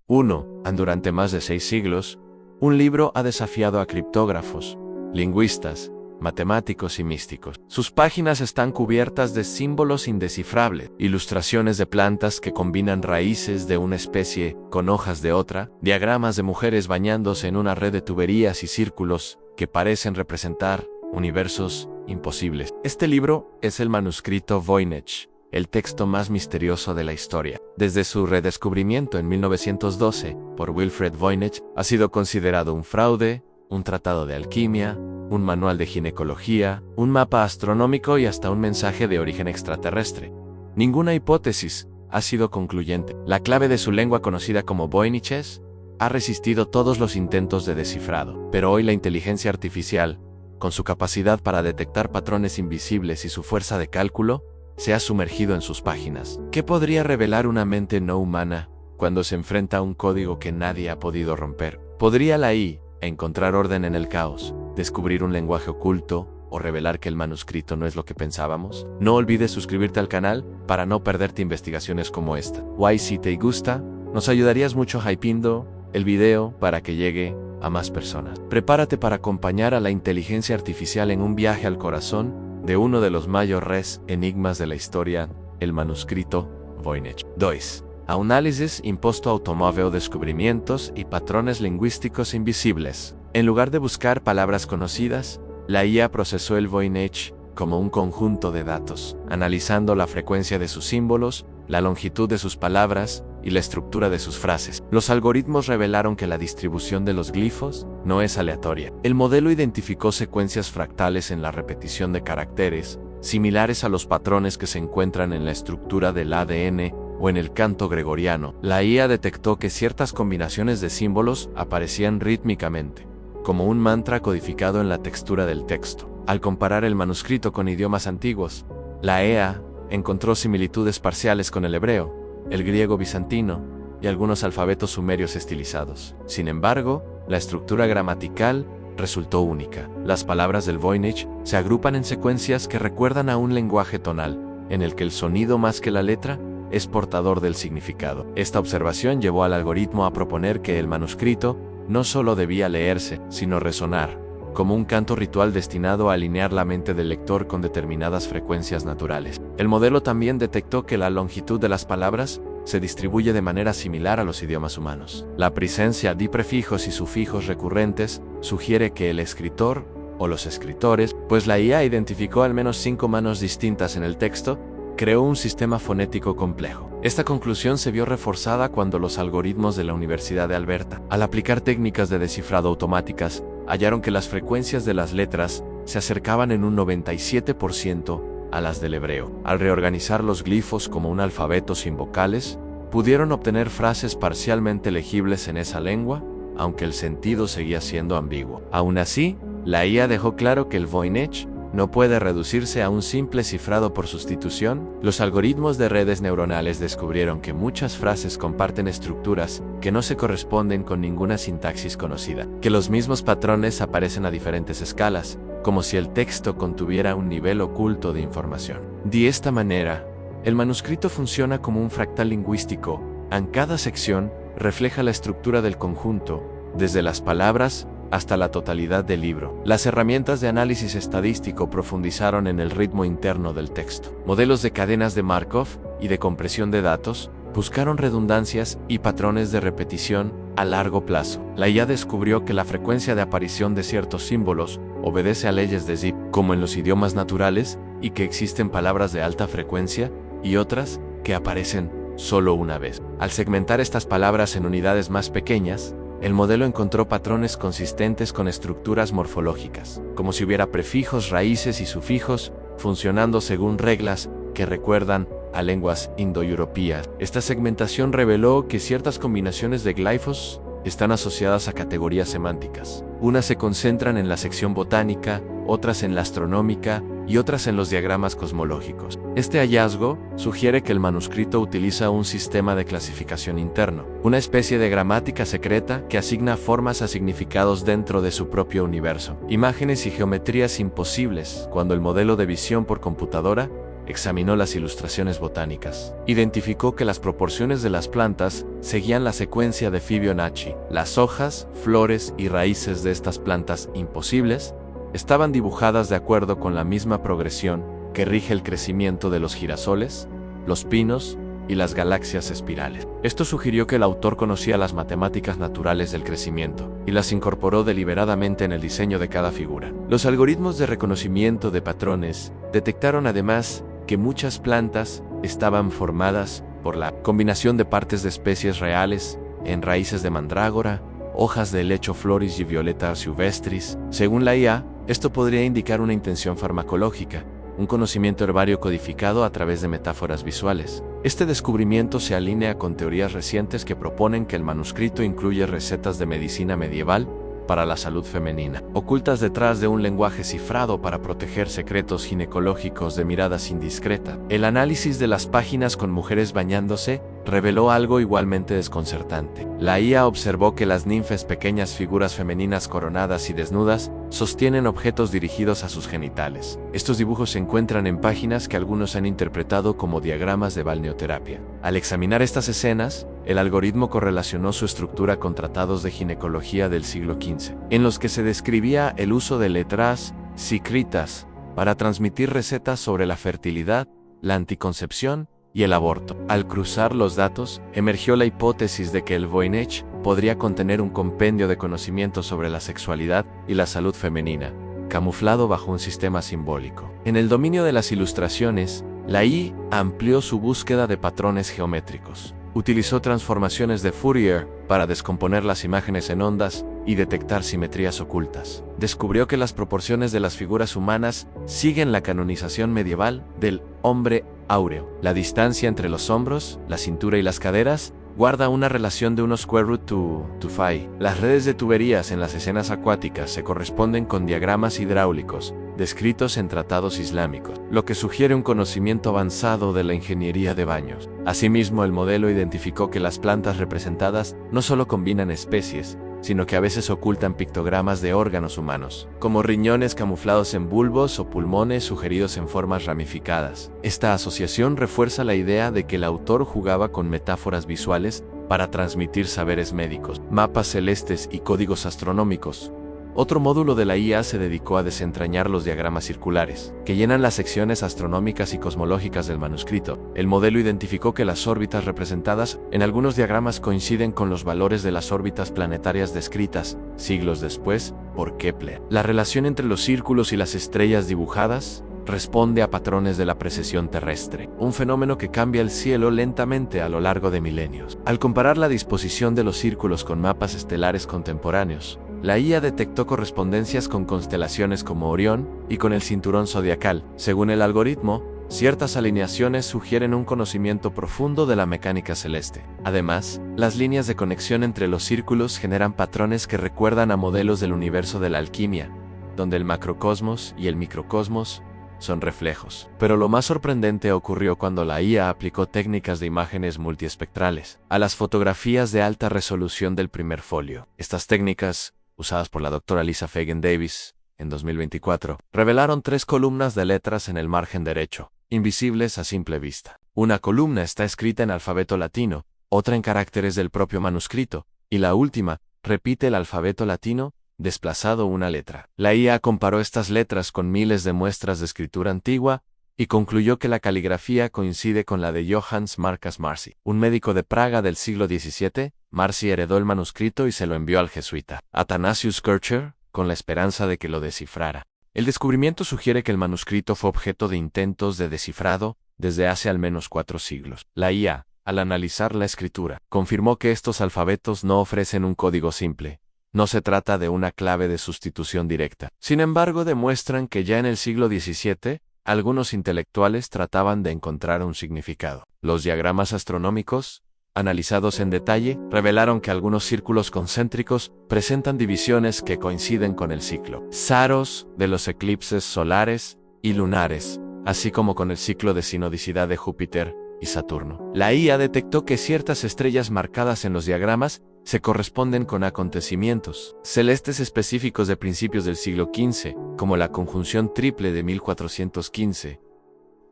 1. Durante más de 6 siglos, un libro ha desafiado a criptógrafos, lingüistas, matemáticos y místicos. Sus páginas están cubiertas de símbolos indescifrables, ilustraciones de plantas que combinan raíces de una especie con hojas de otra, diagramas de mujeres bañándose en una red de tuberías y círculos que parecen representar universos imposibles. Este libro es el manuscrito Voynich, el texto más misterioso de la historia. Desde su redescubrimiento en 1912 por Wilfred Voynich, ha sido considerado un fraude, un tratado de alquimia, un manual de ginecología, un mapa astronómico y hasta un mensaje de origen extraterrestre. Ninguna hipótesis ha sido concluyente. La clave de su lengua, conocida como Voyniches, ha resistido todos los intentos de descifrado. Pero hoy la inteligencia artificial, con su capacidad para detectar patrones invisibles y su fuerza de cálculo, se ha sumergido en sus páginas. ¿Qué podría revelar una mente no humana cuando se enfrenta a un código que nadie ha podido romper? ¿Podría la IA encontrar orden en el caos, descubrir un lenguaje oculto o revelar que el manuscrito no es lo que pensábamos? No olvides suscribirte al canal para no perderte investigaciones como esta. Si te gusta, nos ayudarías mucho hypeando el video para que llegue a más personas. Prepárate para acompañar a la inteligencia artificial en un viaje al corazón de uno de los mayores enigmas de la historia, el manuscrito Voynich. 2. Análisis imposto automóvil, descubrimientos y patrones lingüísticos invisibles. En lugar de buscar palabras conocidas, la IA procesó el Voynich como un conjunto de datos, analizando la frecuencia de sus símbolos, la longitud de sus palabras y la estructura de sus frases. Los algoritmos revelaron que la distribución de los glifos no es aleatoria. El modelo identificó secuencias fractales en la repetición de caracteres, similares a los patrones que se encuentran en la estructura del ADN o en el canto gregoriano. La IA detectó que ciertas combinaciones de símbolos aparecían rítmicamente, como un mantra codificado en la textura del texto. Al comparar el manuscrito con idiomas antiguos, la IA encontró similitudes parciales con el hebreo, el griego bizantino y algunos alfabetos sumerios estilizados. Sin embargo, la estructura gramatical resultó única. Las palabras del Voynich se agrupan en secuencias que recuerdan a un lenguaje tonal, en el que el sonido más que la letra es portador del significado. Esta observación llevó al algoritmo a proponer que el manuscrito no solo debía leerse, sino resonar, como un canto ritual destinado a alinear la mente del lector con determinadas frecuencias naturales. El modelo también detectó que la longitud de las palabras se distribuye de manera similar a los idiomas humanos. La presencia de prefijos y sufijos recurrentes sugiere que el escritor o los escritores, pues la IA identificó al menos 5 manos distintas en el texto, creó un sistema fonético complejo. Esta conclusión se vio reforzada cuando los algoritmos de la Universidad de Alberta, al aplicar técnicas de descifrado automáticas, hallaron que las frecuencias de las letras se acercaban en un 97% a las del hebreo. Al reorganizar los glifos como un alfabeto sin vocales, pudieron obtener frases parcialmente legibles en esa lengua, aunque el sentido seguía siendo ambiguo. Aún así, la IA dejó claro que el Voynich no puede reducirse a un simple cifrado por sustitución. Los algoritmos de redes neuronales descubrieron que muchas frases comparten estructuras que no se corresponden con ninguna sintaxis conocida, que los mismos patrones aparecen a diferentes escalas, como si el texto contuviera un nivel oculto de información. De esta manera, el manuscrito funciona como un fractal lingüístico. En cada sección refleja la estructura del conjunto, desde las palabras hasta la totalidad del libro. Las herramientas de análisis estadístico profundizaron en el ritmo interno del texto. Modelos de cadenas de Markov y de compresión de datos buscaron redundancias y patrones de repetición a largo plazo. La IA descubrió que la frecuencia de aparición de ciertos símbolos obedece a leyes de Zip, como en los idiomas naturales, y que existen palabras de alta frecuencia y otras que aparecen solo una vez. Al segmentar estas palabras en unidades más pequeñas, el modelo encontró patrones consistentes con estructuras morfológicas, como si hubiera prefijos, raíces y sufijos funcionando según reglas que recuerdan a lenguas indoeuropeas. Esta segmentación reveló que ciertas combinaciones de glifos están asociadas a categorías semánticas. Unas se concentran en la sección botánica, otras en la astronómica y otras en los diagramas cosmológicos. Este hallazgo sugiere que el manuscrito utiliza un sistema de clasificación interno, una especie de gramática secreta que asigna formas a significados dentro de su propio universo. Imágenes y geometrías imposibles. Cuando el modelo de visión por computadora examinó las ilustraciones botánicas. Identificó que las proporciones de las plantas seguían la secuencia de Fibonacci. Las hojas, flores y raíces de estas plantas imposibles estaban dibujadas de acuerdo con la misma progresión que rige el crecimiento de los girasoles, los pinos y las galaxias espirales. Esto sugirió que el autor conocía las matemáticas naturales del crecimiento y las incorporó deliberadamente en el diseño de cada figura. Los algoritmos de reconocimiento de patrones detectaron además que muchas plantas estaban formadas por la combinación de partes de especies reales en raíces de mandrágora, hojas de helecho floris y violeta silvestris. Según la IA, esto podría indicar una intención farmacológica, un conocimiento herbario codificado a través de metáforas visuales. Este descubrimiento se alinea con teorías recientes que proponen que el manuscrito incluye recetas de medicina medieval para la salud femenina, ocultas detrás de un lenguaje cifrado para proteger secretos ginecológicos de miradas indiscretas. El análisis de las páginas con mujeres bañándose reveló algo igualmente desconcertante. La IA observó que las ninfas, pequeñas figuras femeninas coronadas y desnudas, sostienen objetos dirigidos a sus genitales. Estos dibujos se encuentran en páginas que algunos han interpretado como diagramas de balneoterapia. Al examinar estas escenas, el algoritmo correlacionó su estructura con tratados de ginecología del siglo XV, en los que se describía el uso de letras sícritas para transmitir recetas sobre la fertilidad, la anticoncepción y el aborto. Al cruzar los datos, emergió la hipótesis de que el Voynich podría contener un compendio de conocimientos sobre la sexualidad y la salud femenina, camuflado bajo un sistema simbólico. En el dominio de las ilustraciones, la IA amplió su búsqueda de patrones geométricos. Utilizó transformaciones de Fourier para descomponer las imágenes en ondas y detectar simetrías ocultas. Descubrió que las proporciones de las figuras humanas siguen la canonización medieval del hombre áureo. La distancia entre los hombros, la cintura y las caderas guarda una relación de 1 square root to phi. Las redes de tuberías en las escenas acuáticas se corresponden con diagramas hidráulicos descritos en tratados islámicos, lo que sugiere un conocimiento avanzado de la ingeniería de baños. Asimismo, el modelo identificó que las plantas representadas no solo combinan especies, sino que a veces ocultan pictogramas de órganos humanos, como riñones camuflados en bulbos o pulmones sugeridos en formas ramificadas. Esta asociación refuerza la idea de que el autor jugaba con metáforas visuales para transmitir saberes médicos, mapas celestes y códigos astronómicos. Otro módulo de la IA se dedicó a desentrañar los diagramas circulares, que llenan las secciones astronómicas y cosmológicas del manuscrito. El modelo identificó que las órbitas representadas en algunos diagramas coinciden con los valores de las órbitas planetarias descritas, siglos después, por Kepler. La relación entre los círculos y las estrellas dibujadas responde a patrones de la precesión terrestre, un fenómeno que cambia el cielo lentamente a lo largo de milenios. Al comparar la disposición de los círculos con mapas estelares contemporáneos, la IA detectó correspondencias con constelaciones como Orión y con el cinturón zodiacal. Según el algoritmo, ciertas alineaciones sugieren un conocimiento profundo de la mecánica celeste. Además, las líneas de conexión entre los círculos generan patrones que recuerdan a modelos del universo de la alquimia, donde el macrocosmos y el microcosmos son reflejos. Pero lo más sorprendente ocurrió cuando la IA aplicó técnicas de imágenes multiespectrales a las fotografías de alta resolución del primer folio. Estas técnicas, usadas por la doctora Lisa Fagan Davis en 2024, revelaron 3 columnas de letras en el margen derecho, invisibles a simple vista. Una columna está escrita en alfabeto latino, otra en caracteres del propio manuscrito, y la última repite el alfabeto latino, desplazado una letra. La IA comparó estas letras con miles de muestras de escritura antigua y concluyó que la caligrafía coincide con la de Johannes Marcus Marci, un médico de Praga del siglo XVII. Marci heredó el manuscrito y se lo envió al jesuita Athanasius Kircher con la esperanza de que lo descifrara. El descubrimiento sugiere que el manuscrito fue objeto de intentos de descifrado desde hace al menos 4 siglos. La IA, al analizar la escritura, confirmó que estos alfabetos no ofrecen un código simple. No se trata de una clave de sustitución directa. Sin embargo, demuestran que ya en el siglo XVII, algunos intelectuales trataban de encontrar un significado. Los diagramas astronómicos, analizados en detalle, revelaron que algunos círculos concéntricos presentan divisiones que coinciden con el ciclo Saros de los eclipses solares y lunares, así como con el ciclo de sinodicidad de Júpiter y Saturno. La IA detectó que ciertas estrellas marcadas en los diagramas se corresponden con acontecimientos celestes específicos de principios del siglo XV, como la conjunción triple de 1415,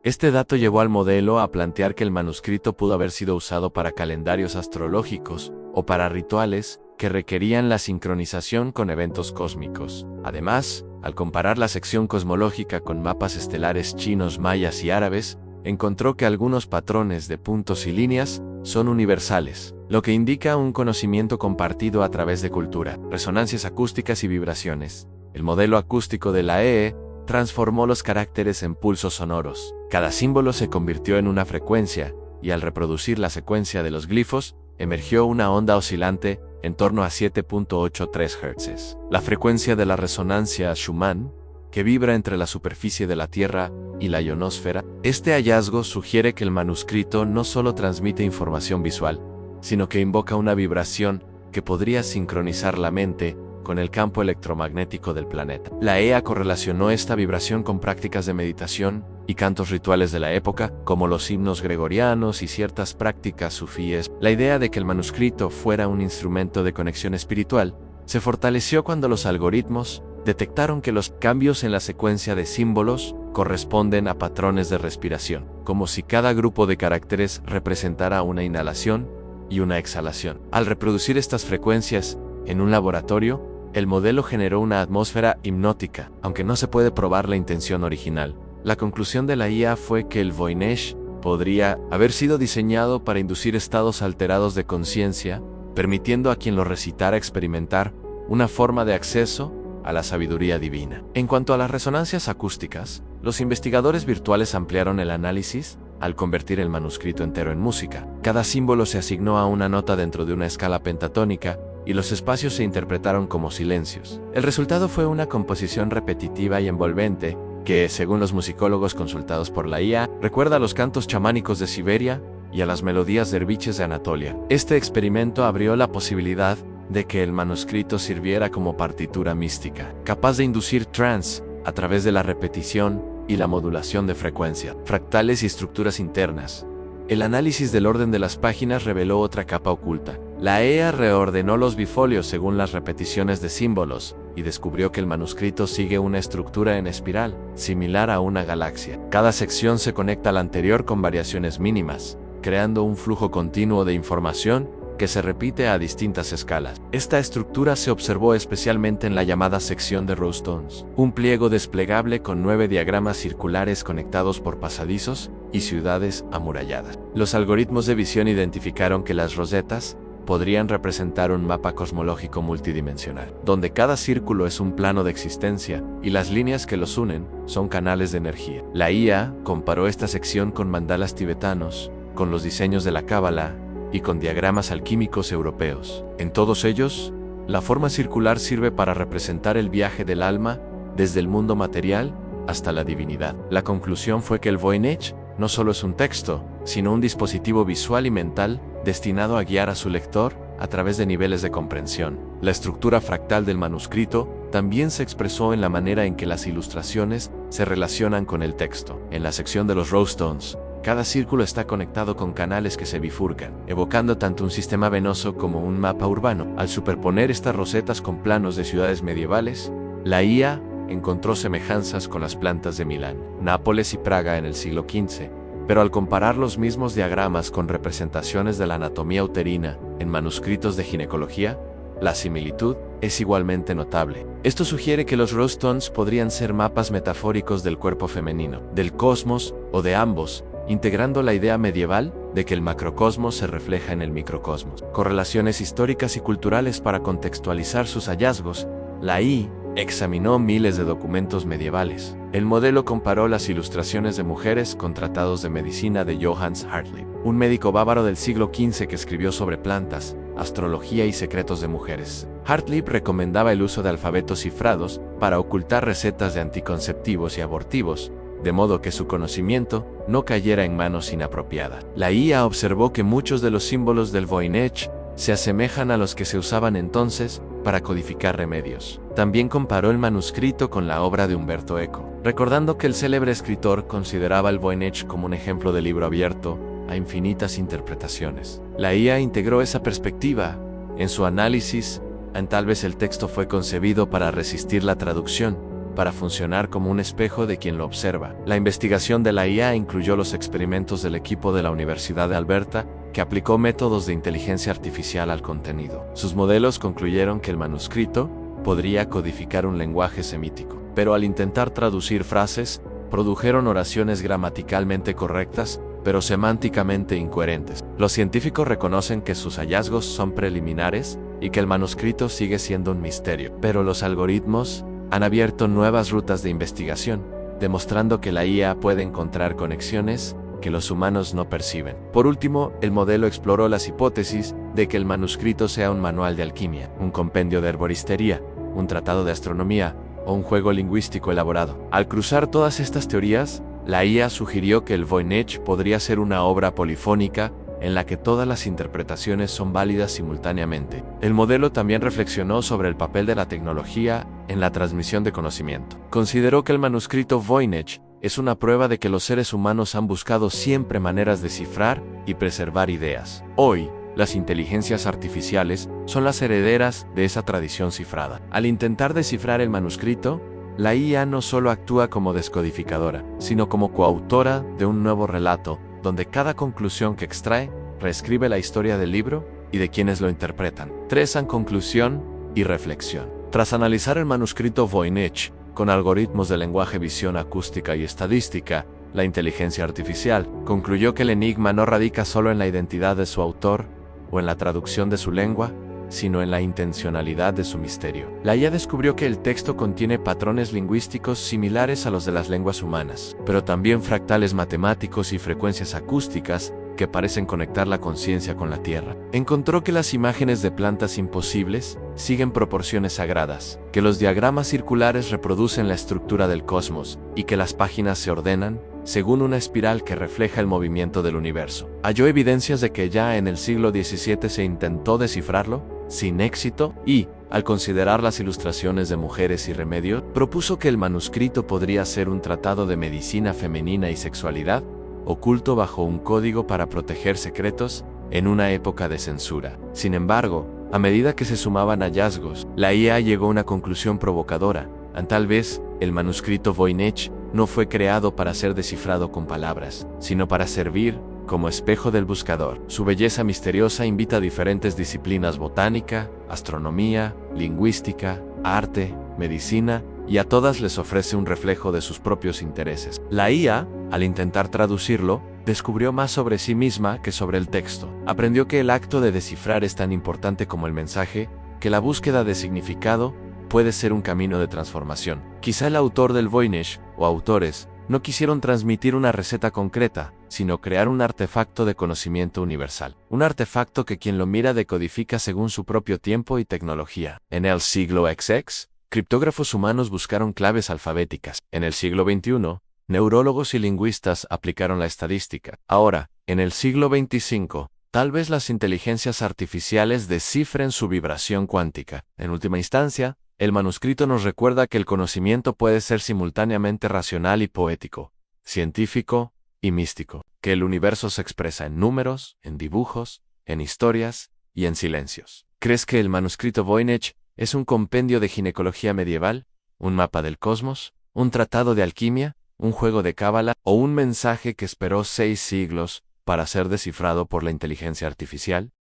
Este dato llevó al modelo a plantear que el manuscrito pudo haber sido usado para calendarios astrológicos o para rituales que requerían la sincronización con eventos cósmicos. Además, al comparar la sección cosmológica con mapas estelares chinos, mayas y árabes, encontró que algunos patrones de puntos y líneas son universales, lo que indica un conocimiento compartido a través de cultura, resonancias acústicas y vibraciones. El modelo acústico de la EE transformó los caracteres en pulsos sonoros. Cada símbolo se convirtió en una frecuencia, y al reproducir la secuencia de los glifos, emergió una onda oscilante en torno a 7.83 Hz. La frecuencia de la resonancia Schumann, que vibra entre la superficie de la Tierra y la ionosfera. Este hallazgo sugiere que el manuscrito no solo transmite información visual, sino que invoca una vibración que podría sincronizar la mente con el campo electromagnético del planeta. La EA correlacionó esta vibración con prácticas de meditación y cantos rituales de la época, como los himnos gregorianos y ciertas prácticas sufíes. La idea de que el manuscrito fuera un instrumento de conexión espiritual se fortaleció cuando los algoritmos detectaron que los cambios en la secuencia de símbolos corresponden a patrones de respiración, como si cada grupo de caracteres representara una inhalación y una exhalación. Al reproducir estas frecuencias en un laboratorio, el modelo generó una atmósfera hipnótica, aunque no se puede probar la intención original. La conclusión de la IA fue que el Voynich podría haber sido diseñado para inducir estados alterados de conciencia, permitiendo a quien lo recitara experimentar una forma de acceso a la sabiduría divina. En cuanto a las resonancias acústicas, los investigadores virtuales ampliaron el análisis al convertir el manuscrito entero en música. Cada símbolo se asignó a una nota dentro de una escala pentatónica y los espacios se interpretaron como silencios. El resultado fue una composición repetitiva y envolvente que, según los musicólogos consultados por la IA, recuerda a los cantos chamánicos de Siberia y a las melodías derviches de Anatolia. Este experimento abrió la posibilidad de que el manuscrito sirviera como partitura mística, capaz de inducir trance a través de la repetición y la modulación de frecuencia, fractales y estructuras internas. El análisis del orden de las páginas reveló otra capa oculta. La EA reordenó los bifolios según las repeticiones de símbolos y descubrió que el manuscrito sigue una estructura en espiral, similar a una galaxia. Cada sección se conecta a la anterior con variaciones mínimas, creando un flujo continuo de información que se repite a distintas escalas. Esta estructura se observó especialmente en la llamada sección de Rowstones, un pliego desplegable con 9 diagramas circulares conectados por pasadizos y ciudades amuralladas. Los algoritmos de visión identificaron que las rosetas podrían representar un mapa cosmológico multidimensional, donde cada círculo es un plano de existencia y las líneas que los unen son canales de energía. La IA comparó esta sección con mandalas tibetanos, con los diseños de la Cábala y con diagramas alquímicos europeos. En todos ellos, la forma circular sirve para representar el viaje del alma desde el mundo material hasta la divinidad. La conclusión fue que el Voynich no solo es un texto, sino un dispositivo visual y mental destinado a guiar a su lector a través de niveles de comprensión. La estructura fractal del manuscrito también se expresó en la manera en que las ilustraciones se relacionan con el texto. En la sección de los Rowstones, cada círculo está conectado con canales que se bifurcan, evocando tanto un sistema venoso como un mapa urbano. Al superponer estas rosetas con planos de ciudades medievales, la IA encontró semejanzas con las plantas de Milán, Nápoles y Praga en el siglo XV, pero al comparar los mismos diagramas con representaciones de la anatomía uterina en manuscritos de ginecología, la similitud es igualmente notable. Esto sugiere que los Rowstones podrían ser mapas metafóricos del cuerpo femenino, del cosmos o de ambos, integrando la idea medieval de que el macrocosmos se refleja en el microcosmos. Correlaciones históricas y culturales para contextualizar sus hallazgos, la IA examinó miles de documentos medievales. El modelo comparó las ilustraciones de mujeres con tratados de medicina de Johannes Hartlieb, un médico bávaro del siglo XV que escribió sobre plantas, astrología y secretos de mujeres. Hartlieb recomendaba el uso de alfabetos cifrados para ocultar recetas de anticonceptivos y abortivos, de modo que su conocimiento no cayera en manos inapropiadas. La IA observó que muchos de los símbolos del Voynich se asemejan a los que se usaban entonces para codificar remedios. También comparó el manuscrito con la obra de Umberto Eco, recordando que el célebre escritor consideraba el Voynich como un ejemplo de libro abierto a infinitas interpretaciones. La IA integró esa perspectiva en su análisis, tal vez el texto fue concebido para resistir la traducción, para funcionar como un espejo de quien lo observa. La investigación de la IA incluyó los experimentos del equipo de la Universidad de Alberta, que aplicó métodos de inteligencia artificial al contenido. Sus modelos concluyeron que el manuscrito podría codificar un lenguaje semítico, pero al intentar traducir frases, produjeron oraciones gramaticalmente correctas, pero semánticamente incoherentes. Los científicos reconocen que sus hallazgos son preliminares y que el manuscrito sigue siendo un misterio, pero los algoritmos han abierto nuevas rutas de investigación, demostrando que la IA puede encontrar conexiones que los humanos no perciben. Por último, el modelo exploró las hipótesis de que el manuscrito sea un manual de alquimia, un compendio de herboristería, un tratado de astronomía o un juego lingüístico elaborado. Al cruzar todas estas teorías, la IA sugirió que el Voynich podría ser una obra polifónica en la que todas las interpretaciones son válidas simultáneamente. El modelo también reflexionó sobre el papel de la tecnología en la transmisión de conocimiento. Consideró que el manuscrito Voynich es una prueba de que los seres humanos han buscado siempre maneras de cifrar y preservar ideas. Hoy, las inteligencias artificiales son las herederas de esa tradición cifrada. Al intentar descifrar el manuscrito, la IA no solo actúa como descodificadora, sino como coautora de un nuevo relato, donde cada conclusión que extrae reescribe la historia del libro y de quienes lo interpretan. 3. Conclusión y reflexión. Tras analizar el manuscrito Voynich con algoritmos de lenguaje, visión acústica y estadística, la inteligencia artificial concluyó que el enigma no radica solo en la identidad de su autor o en la traducción de su lengua, sino en la intencionalidad de su misterio. La IA descubrió que el texto contiene patrones lingüísticos similares a los de las lenguas humanas, pero también fractales matemáticos y frecuencias acústicas que parecen conectar la conciencia con la Tierra. Encontró que las imágenes de plantas imposibles siguen proporciones sagradas, que los diagramas circulares reproducen la estructura del cosmos y que las páginas se ordenan según una espiral que refleja el movimiento del universo. Halló evidencias de que ya en el siglo XVII se intentó descifrarlo, sin éxito, y, al considerar las ilustraciones de mujeres y remedios, propuso que el manuscrito podría ser un tratado de medicina femenina y sexualidad, oculto bajo un código para proteger secretos en una época de censura. Sin embargo, a medida que se sumaban hallazgos, la IA llegó a una conclusión provocadora. Tal vez, el manuscrito Voynich no fue creado para ser descifrado con palabras, sino para servir como espejo del buscador. Su belleza misteriosa invita a diferentes disciplinas: botánica, astronomía, lingüística, arte, medicina, y a todas les ofrece un reflejo de sus propios intereses. La IA, al intentar traducirlo, descubrió más sobre sí misma que sobre el texto. Aprendió que el acto de descifrar es tan importante como el mensaje, que la búsqueda de significado puede ser un camino de transformación. Quizá el autor del Voynich, o autores, no quisieron transmitir una receta concreta, sino crear un artefacto de conocimiento universal. Un artefacto que quien lo mira decodifica según su propio tiempo y tecnología. En el siglo XX, criptógrafos humanos buscaron claves alfabéticas. En el siglo XXI, neurólogos y lingüistas aplicaron la estadística. Ahora, en el siglo XXV, tal vez las inteligencias artificiales descifren su vibración cuántica. En última instancia, el manuscrito nos recuerda que el conocimiento puede ser simultáneamente racional y poético, científico y místico, que el universo se expresa en números, en dibujos, en historias y en silencios. ¿Crees que el manuscrito Voynich es un compendio de ginecología medieval, un mapa del cosmos, un tratado de alquimia, un juego de cábala o un mensaje que esperó 6 siglos para ser descifrado por la inteligencia artificial?